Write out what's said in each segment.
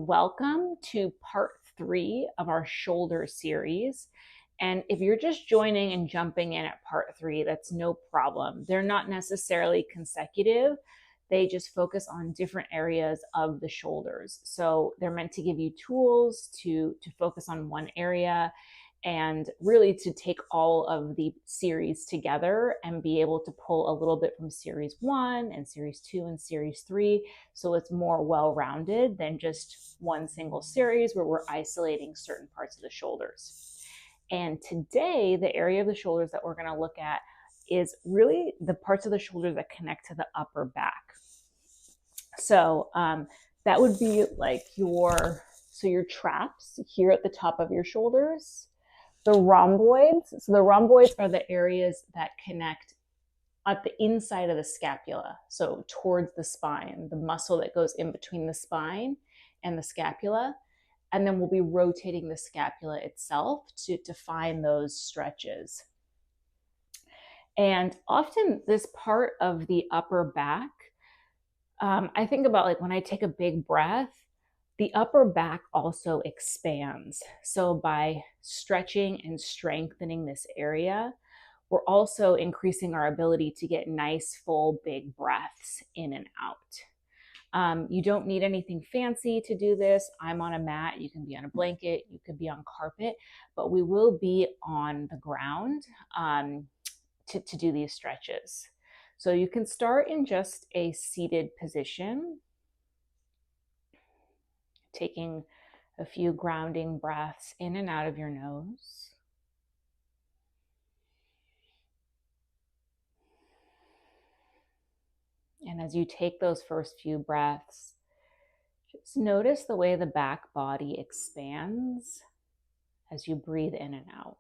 and welcome to part 3 of our shoulder series. And if you're just joining and jumping in at part 3, that's no problem. They're not necessarily consecutive. They just focus on different areas of the shoulders. So they're meant to give you tools to focus on one area and really to take all of the series together and be able to pull a little bit from series 1 and series 2 and series 3, so it's more well-rounded than just one single series where we're isolating certain parts of the shoulders. And today, the area of the shoulders that we're going to look at is really the parts of the shoulders that connect to the upper back. So that would be like your traps here at the top of your shoulders. The rhomboids. So the rhomboids are the areas that connect at the inside of the scapula, so towards the spine, the muscle that goes in between the spine and the scapula. And then we'll be rotating the scapula itself to find those stretches. And often this part of the upper back, I think about like when I take a big breath, the upper back also expands. So by stretching and strengthening this area, we're also increasing our ability to get nice, full, big breaths in and out. You don't need anything fancy to do this. I'm on a mat. You can be on a blanket. You could be on carpet, but we will be on the ground to do these stretches. So you can start in just a seated position, taking a few grounding breaths in and out of your nose. And as you take those first few breaths, just notice the way the back body expands as you breathe in and out.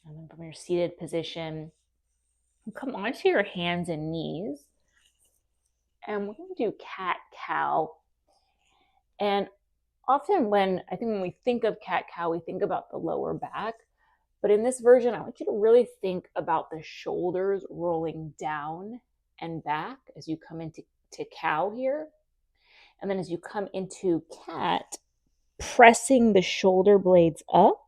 And then from your seated position, come onto your hands and knees. And we're going to do cat-cow. And often when we think of cat-cow, we think about the lower back. But in this version, I want you to really think about the shoulders rolling down and back as you come into cow here. And then as you come into cat, pressing the shoulder blades up,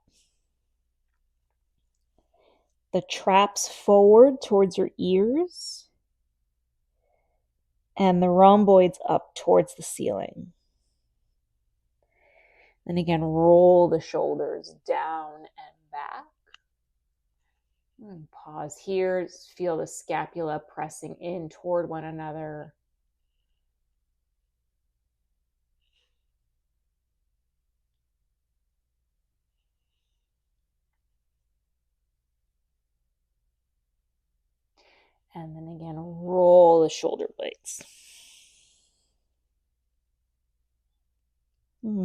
the traps forward towards your ears, and the rhomboids up towards the ceiling. And again, roll the shoulders down and back. And pause here, just feel the scapula pressing in toward one another. And then again, roll the shoulder blades.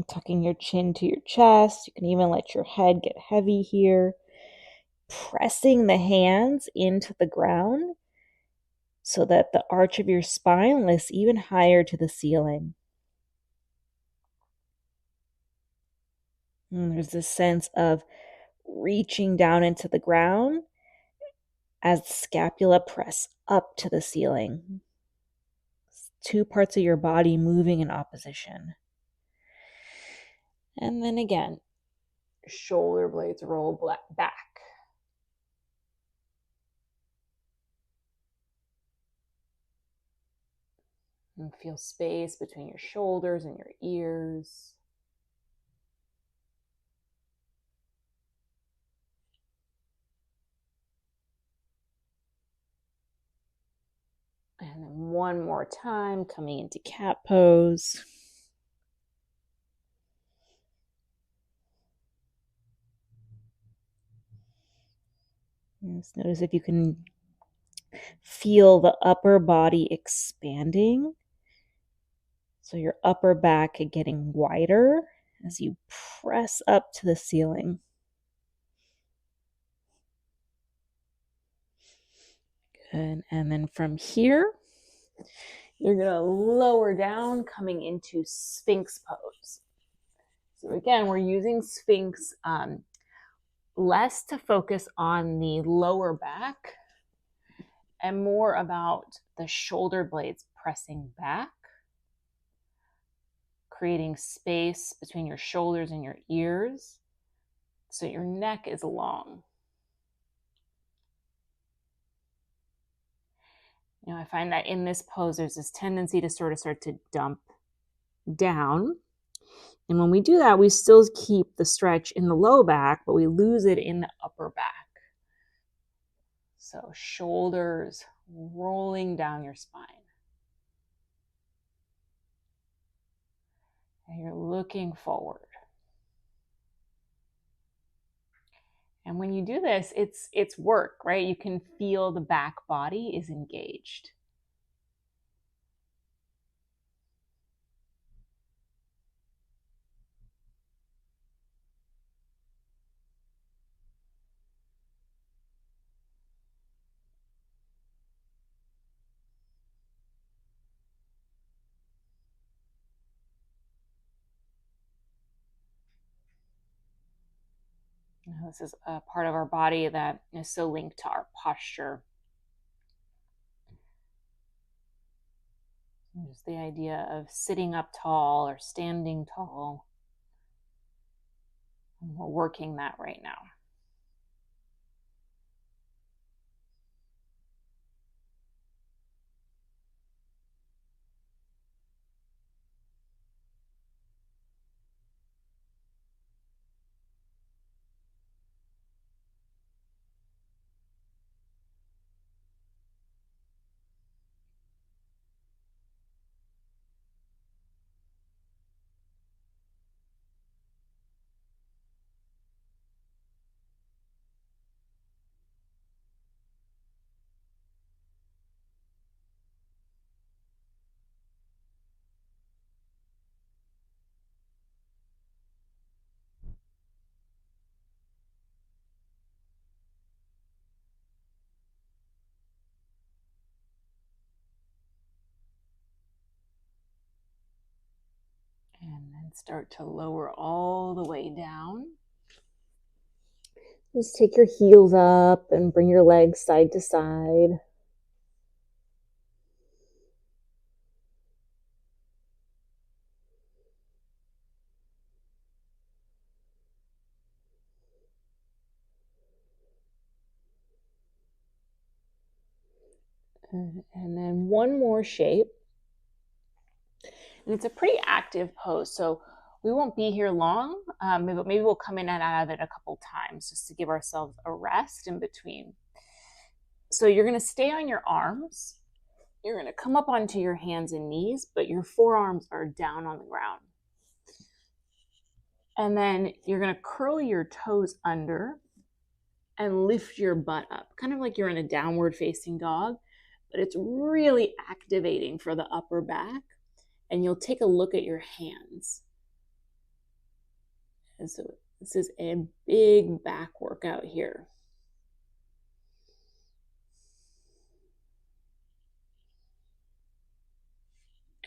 Tucking your chin to your chest. You can even let your head get heavy here. Pressing the hands into the ground so that the arch of your spine lifts even higher to the ceiling. And there's this sense of reaching down into the ground as the scapula press up to the ceiling. Two parts of your body moving in opposition. And then again, shoulder blades roll back. And feel space between your shoulders and your ears. And then one more time, coming into cat pose. Just notice if you can Feel the upper body expanding. So your upper back getting wider as you press up to the ceiling. Good. And then from here, you're going to lower down, coming into Sphinx Pose. So again, we're using Sphinx less to focus on the lower back and more about the shoulder blades pressing back, creating space between your shoulders and your ears so your neck is long. You know, I find that in this pose, there's this tendency to sort of start to dump down. And when we do that, we still keep the stretch in the low back, but we lose it in the upper back. So shoulders rolling down your spine. And you're looking forward. And when you do this, it's work, right? You can feel the back body is engaged. You know, this is a part of our body that is so linked to our posture. Just the idea of sitting up tall or standing tall. And we're working that right now. And then start to lower all the way down. Just take your heels up and bring your legs side to side. And then one more shape. And it's a pretty active pose, so we won't be here long. Maybe we'll come in and out of it a couple times just to give ourselves a rest in between. So you're going to stay on your arms. You're going to come up onto your hands and knees, but your forearms are down on the ground. And then you're going to curl your toes under and lift your butt up, kind of like you're in a downward facing dog, but it's really activating for the upper back. And you'll take a look at your hands. And so this is a big back workout here.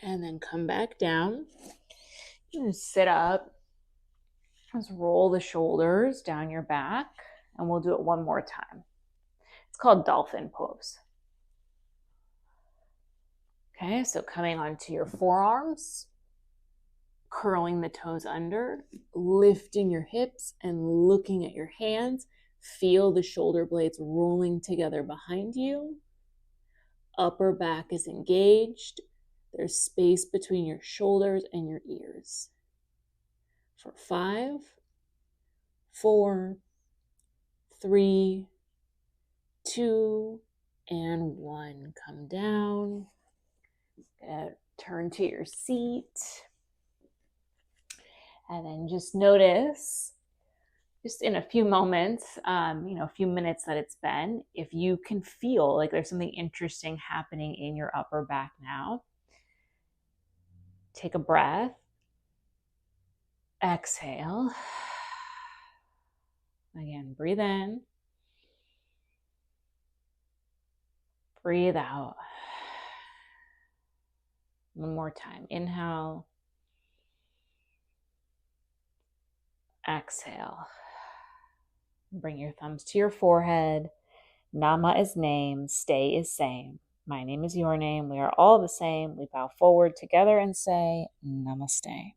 And then come back down. And sit up. Just roll the shoulders down your back. And we'll do it one more time. It's called Dolphin Pose. Okay, so coming onto your forearms, curling the toes under, lifting your hips and looking at your hands. Feel the shoulder blades rolling together behind you. Upper back is engaged. There's space between your shoulders and your ears. For 5, 4, 3, 2, and 1. Come down. Turn to your seat. And then just notice just in a few moments, a few minutes that it's been, if you can feel like there's something interesting happening in your upper back now, take a breath, exhale. Again, breathe in, breathe out. One more time. Inhale, exhale. Bring your thumbs to your forehead. Nama is name, stay is same. My name is your name. We are all the same. We bow forward together and say, Namaste.